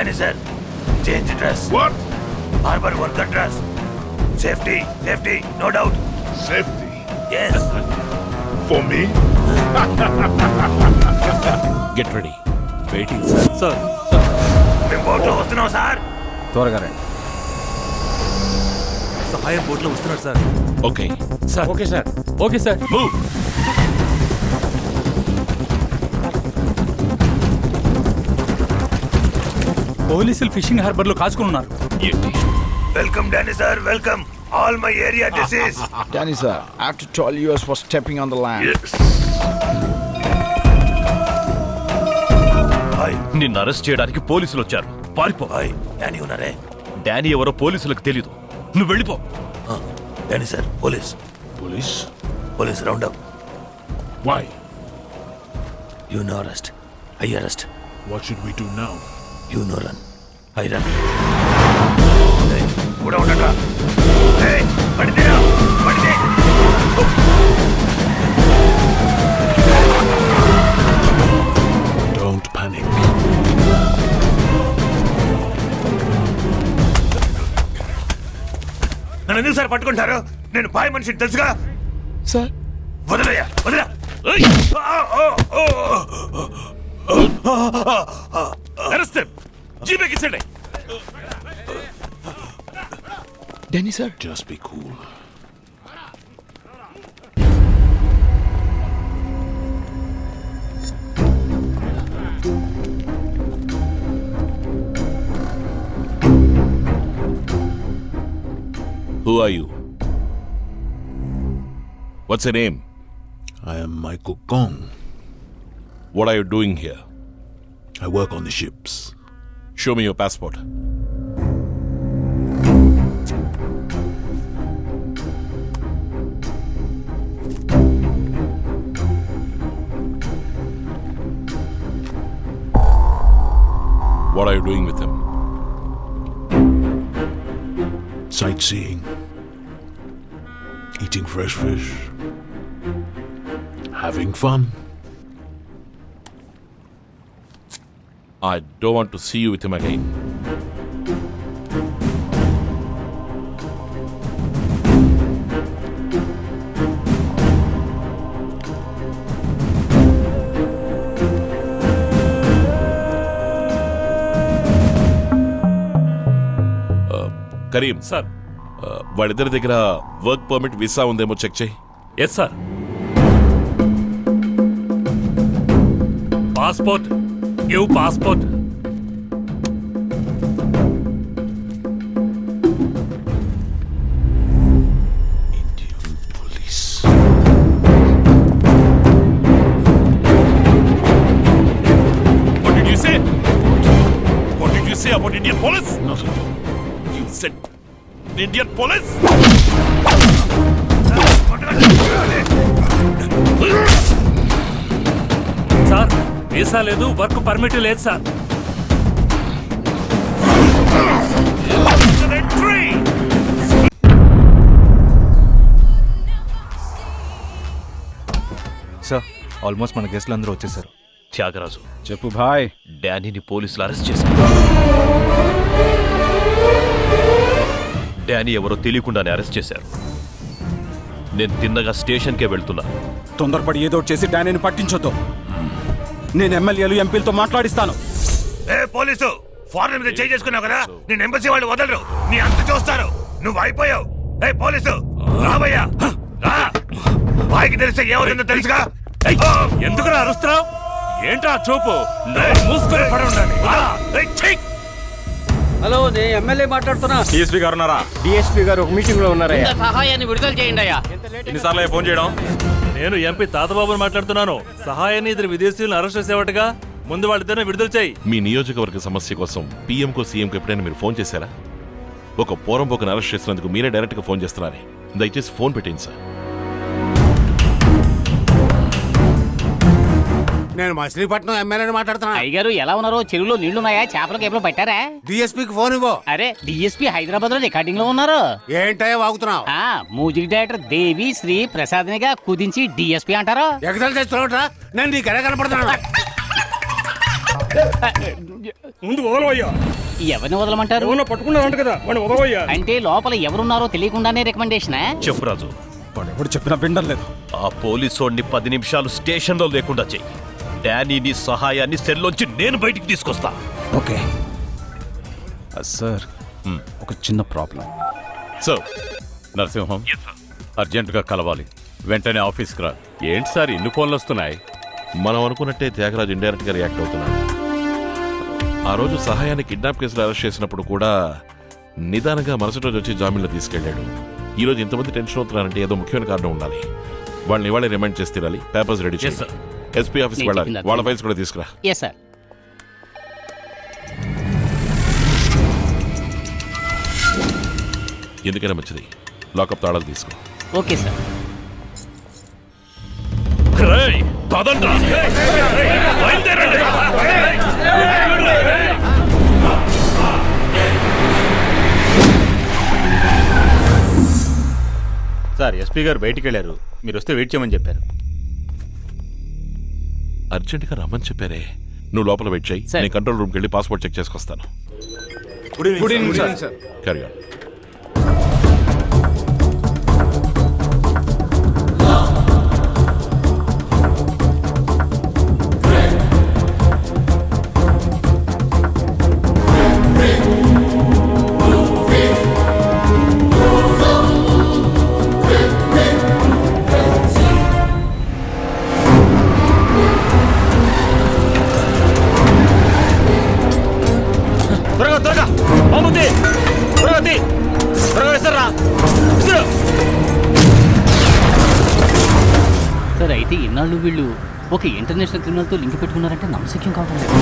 Danny sir, change dress. What? Harbor worker dress. Safety, no doubt. Safety? Yes. For me? Get ready. Waiting sir. Sir మేము బోట్లో వస్తున్నాం sir. త్వరగా రండి. సహాయం బోట్లో వస్తున్నాడు sir. Okay sir okay sir. Okay sir. Move. పోలీసులు fishing harbour లో కాచుకుని ఉన్నారు. Welcome Danny sir, welcome. All my area this is. Danny sir, I have to tell you for stepping on the land. Yes. Hi, నిన్ను arrest చేయడానికి పోలీసులు వచ్చారు. పారిపో. hi. Danny ఉన్నారే? Danny ఎవరో పోలీసులకు తెలీదు. నువ్వు వెళ్ళిపో. Danny sir, police. Police round up. Why? You no arrest. I arrest. What should we do now? You no run. I run. Hey, కూడా ఉండరా? Hey, పడితేరా? పడితే. Don't panic. నన్ను ఎందుకు సార్ పట్టుకుంటారు? నేను బాయ్ మనిషిని తెలుసుగా. సార్ వదలయ్యా, వదలా. Arrest him. జీపేకి ఇచ్చండి. Danny sir. Just be cool. Who are you? What's your name? I am Michael Gong. What are you doing here? I work on the ships. Show me your passport. What are you doing with him? Sightseeing. Eating fresh fish. Having fun. I don't want to see you with him again. Karim sir. వాడిద్దరి దగ్గర work permit visa ఉందేమో check చేయి. Yes sir. Passport. Give passport. Indian police. What did you say? What did you say about Indian police? Not at all. You said Indian police? Sir visa లేదు, work permit లేదు sir. Sir almost మన గెస్ట్లు అందరూ వచ్చేసారు. త్యాగరాజు, చెప్పు భాయ్. డానీని పోలీసులు arrest చేశారు. Danny ఎవరో తెలియకుండానే అరెస్ట్ చేశారు. నేను తిన్నగా స్టేషన్కే వెళ్తున్నా. తొందరపడి ఏదో చేసి డానీని పట్టించొద్దు. నేను ఎమ్మెల్యేలు ఎంపీలతో మాట్లాడిస్తాను. ఏ పోలీసు, ఫారెన్ మీద చేయి చేసుకున్నావు కదా, నేను ఎంబసీ వాళ్ళు వదలరు, నీ అంత చూస్తారు. నువ్వు అయిపోయావు. ఏ పోలీసు, రావయ్యా, రా. బాయ్కి తెలిస్తే ఏమవుతుందో తెలుసుగా. ఎందుకు అరుస్తున్నావు? ఏంట్రా చూపు? మూసుకొని పడి ఉండాలి. హలో, నేను ఎమ్మెల్యే మాట్లాడుతున్నా. డిఎస్పీ గారు ఉన్నారా? డిఎస్పీ గారు ఒక మీటింగ్ లో ఉన్నారయ్యా. సహాయాన్ని విడుదల చేయండి అయ్యా. ఎన్నిసార్లు ఫోన్ చేయడం? నేను ఎంపీ తాతబాబుని మాట్లాడుతున్నాను. సహాయాన్ని ఇద్దరు విదేశీయులను అరెస్ట్ చేసేవాటుగా, ముందు వాళ్ళిద్దరిని విడుదల చేయి. మీ నియోజకవర్గ సమస్య కోసం పీఎంకో సీఎంకో ఎప్పుడైనా మీరు ఫోన్ చేశారా? ఒక పోరంబోకను అరెస్ట్ చేసినందుకు మీరే డైరెక్ట్గా ఫోన్ చేస్తున్నారే. దయచేసి ఫోన్ పెట్టేయండి సార్. నేను మచిలీపట్నం ఎమ్మెల్యేని మాట్లాడుతున్నా. అయ్యగారు ఎలా ఉన్నారో? చెరువులో నీళ్లున్నాయా? చేపలకు ఎప్పుడు పట్టారా? డిఎస్పీకి ఫోన్ ఇవ్వు. అరే, డిఎస్పీ హైదరాబాద్ లో రికార్డింగ్ లో ఉన్నారు. ఏంటయ్యా వాగుతున్నావు? మ్యూజిక్ డైరెక్టర్ దేవి శ్రీ ప్రసాద్నిగా కుదించి డిఎస్పీ అంటారు. ఎగతాళి చేస్తున్నావుట్రా? నేను నీకు ఎలా కనపడుతున్నాను? ముందు వదలవయ్యా. ఎవరిని వదలమంటారు? ఎవరో పట్టుకున్నారంట కదా, వాడిని వదలవయ్యా. అంటే లోపల ఎవరున్నారో తెలియకుండానే రికమెండేషనా? చెప్పు రాజు. వాడు ఎవడు చెప్పినా వినడం లేదు. ఆ పోలీసోడిని 10 నిమిషాలు స్టేషన్లో లేకుండా చెయ్యి. డానీని సహాయాన్ని సెల్లోంచి నేను బయటికి తీసుకొస్తా. ఓకే సార్, ఒక చిన్న ప్రాబ్లం. సో నరసింహం అర్జెంటుగా కలవాలి, వెంటనే ఆఫీస్కి రా. ఏంటి సార్ ఇన్ని ఫోన్లు వస్తున్నాయి? మనం అనుకున్నట్టే త్యాగరాజ్ ఇండైరెక్ట్ గా రియాక్ట్ అవుతున్నాడు. ఆ రోజు సహాయాన్ని కిడ్నాప్ కేసులో అరెస్ట్ చేసినప్పుడు కూడా నిదానంగా మరుసటి రోజు వచ్చి జామీన్లో తీసుకెళ్లాడు. ఈ రోజు ఇంతమంది టెన్షన్ అవుతున్నారంటే ఏదో ముఖ్యమైన కారణం ఉండాలి. వాళ్ళని ఇవాళ రిమైండ్ చేసి తీరాలి. పేపర్స్ రెడీ చేసి ఎస్పీ ఆఫీస్కి వెళ్ళాలి. వాళ్ళ ఫైల్స్ కూడా తీసుకురా. Yes sir. ఎందుకైనా మంచిది, లాకప్ తాళాలు తీసుకో. Okay sir. సార్ ఎస్పీ గారు బయటికి వెళ్ళారు, మీరు వస్తే వెయిట్ చేయమని చెప్పారు. అర్జెంటుగా రమ్మని చెప్పారే. నువ్వు లోపల వెయిట్ చేయి, సరే. నేను కంట్రోల్ రూమ్కి వెళ్ళి పాస్పోర్ట్ చెక్ చేసుకొస్తాను. Good evening sir. Carry on. Sir అయితే ఇన్నాళ్ళు వీళ్ళు ఒక ఇంటర్నేషనల్ క్రిమినల్ తో లింక్ పెట్టుకున్నారంటే నమ్మశక్యం కావడం లేదు.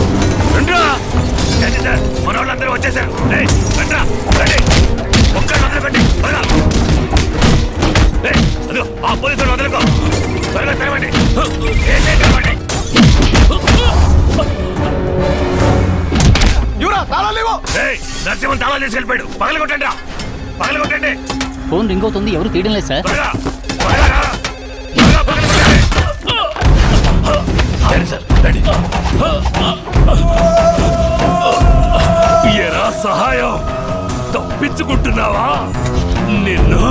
ఏంటి సార్, మన వాళ్ళందరూ వచ్చేసారు. ఏయ్, రండ్రా, రండి. ఒక్కళ్ళు వదలకండి, త్వరగా. ఏయ్, అదిగో, ఆ పోలీసులు వదలకో. త్వరగా తెరవండి. ఏంటి తెరవండి. ఏయ్, నరసింహన్ తాళాలు తీసుకెళ్ళిపోయాడు. పగలగొట్టండి రా, పగలగొట్టండి. ఫోన్ రింగ్ అవుతుంది, ఎవరు తీయడం లేదు సార్. త్వరగా, త్వరగా రా. త్వరగా పగలగొట్టండి. సరే సార్, రండి. ఏరా సహాయం, తప్పించుకుంటున్నావా? నిన్ను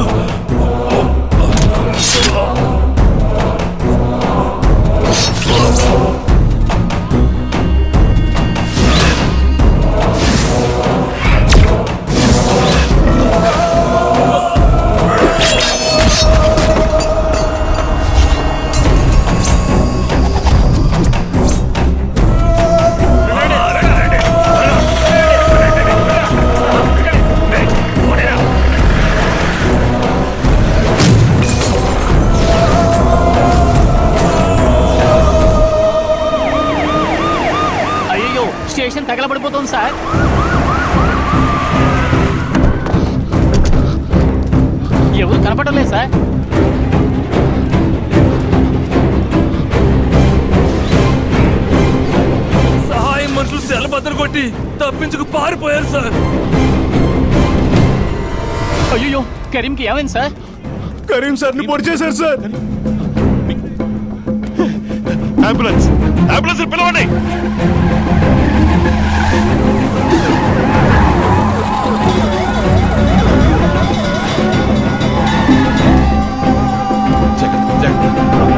అయ్యో, స్టేషన్ తగలబడిపోతుంది సార్. ఎవరు కనపడడం లేదు సార్. సహాయం మనుషులు సెల్ బద్దలు కొట్టి తప్పించుకు పారిపోయారు సార్. అయ్యో, కరీంకి ఏమైంది సార్? కరీం సార్ ని పొడి చేశారు సార్. అంబులెన్స్, అంబులెన్స్ పిలవండి.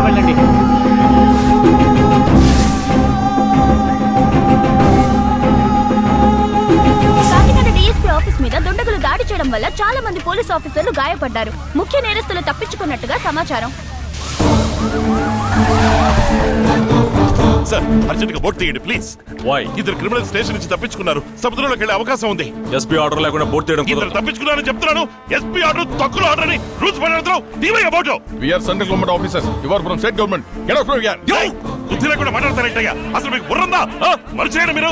వెళ్ళండి. కాకినాడ డీఎస్పీ ఆఫీస్ మీద దుండగులు దాడి చేయడం వల్ల చాలా మంది పోలీస్ ఆఫీసర్లు గాయపడ్డారు. ముఖ్య నేరస్తులు తప్పించుకున్నట్టుగా సమాచారం. సార్, అర్జెంటుగా బోట్ తీయండి ప్లీజ్. వై? ఇద్దరు క్రిమినల్ స్టేషన్ నుంచి తప్పించుకున్నారు. సముద్రంలోకి వెళ్ళే అవకాశం ఉంది. ఎస్పీ ఆర్డర్ లేకుండా బోట్ తీయడం ఇద్దరు తప్పించుకున్నారని చెప్తున్నాను. ఎస్పీ ఆర్డర్ తక్కువ ఆర్డర్ అని రూల్స్ పడతారు. దీవయ్య boat We are central government officers. You are from state government. Get out from here. బుద్ధి లేకుండా మాట్లాడతారేంటయ్యా? అసలు మీకు బుర్రందా? మరిచేయండి మీరు.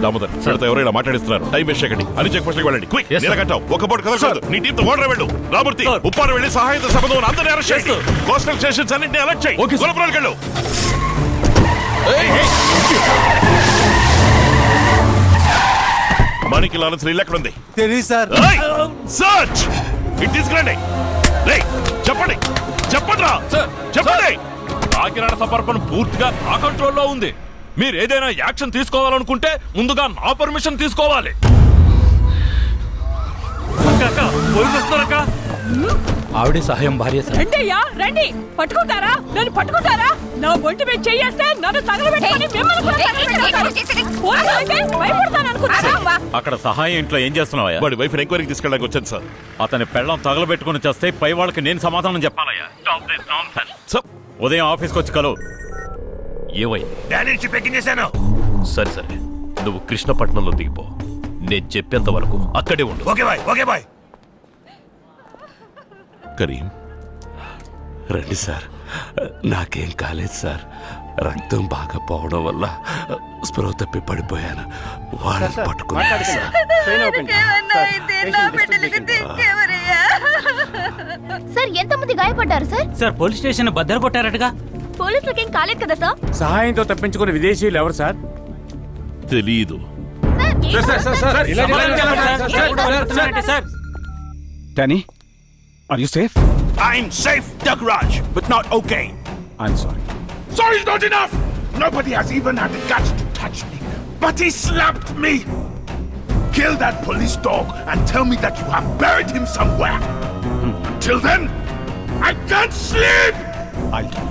దామోదర్, వీళ్ళతో ఎవరో ఇలా మాట్లాడిస్తున్నారు. టైం వేస్ట్ చేయకండి. అని చెక్ పోస్ట్కి వెళ్ళండి. క్విక్, నీలగట్టావు. ఒక బోట్ కదలకూడదు. నీ టీంతో ఓడర్ వెళ్ళు. రామూర్తి, ఉప్పారు వెళ్ళి సహాయంతో సంబంధం ఉన్న అందరినీ అరెస్ట్ చేయండి. కోస్టల్ స్టేషన్స్ అన్నింటినీ అలర్ట్ చేయి. గులపురాలకు వెళ్ళు. మనకి లారెన్స్ ఇల్లు ఎక్కడ ఉంది? తెలియదు సార్. సర్చ్ ఇట్ తీసుకురండి. చెప్పండి, చెప్పండి రా, చెప్పండి. కాకినాడ సమర్పణ పూర్తిగా ఆ కంట్రోల్లో ఉంది. మీరు ఏదైనా యాక్షన్ తీసుకోవాలనుకుంటే ముందుగా నా పర్మిషన్ తీసుకోవాలి. అక్క పోలీసు వస్తున్నారక్క. ఆవిడే సహాయం భార్య సార్. రండి అయ్యా రండి, పట్టుకుంటారా నన్ను పట్టుకుంటారా? నా ఒంటి మీద చెయ్యేస్తే నన్ను తగలబెట్టుకొని మిమ్మల్ని కూడా తగలబెడతారు. పోలీసులకి భయపడతాను అనుకున్నారా? అక్కడ సహాయం ఇంట్లో ఏం చేస్తున్నావయ్యా? వాడి వైఫ్ ఎంక్వైరీకి తీసుకెళ్ళడానికి వచ్చాను సార్. అతని పెళ్ళం తగలబెట్టుకుని చేస్తే పై వాళ్ళకి నేను సమాధానం చెప్పాలయ్యా. సార్ ఉదయం ఆఫీస్కి వచ్చి కలు. ఏమైంది? డాడీ నుంచి పెక్కింగ్ చేశాను. సరే సరే, నువ్వు కృష్ణపట్నంలో దిగిపో. నేను చెప్పేంత వరకు అక్కడే ఉండు. Okay bye, okay bye. Karim రండి సార్. నాకేం కాలేదు సార్. రక్తం బాగా పోవడం వల్ల స్పృహ తప్పి పడిపోయాను. వాళ్ళని పట్టుకున్నాను సార్. సార్ ఎంతమంది గాయపడ్డారు సార్? సార్ పోలీస్ స్టేషన్ బద్దలు కొట్టారటగా. పోలీసులకి ఏం కాలేదు కదా సార్? సహాయంతో తప్పించుకున్న విదేశీయులు ఎవరు సార్? తెలీదు. Danny, are you safe? I'm safe, Dugraj, but not okay. I'm sorry. Sorry is not enough. Nobody has even had the guts to touch me, but he slapped me. Kill that police dog and tell me that you have buried him somewhere. Until then, I can't sleep. I'll do.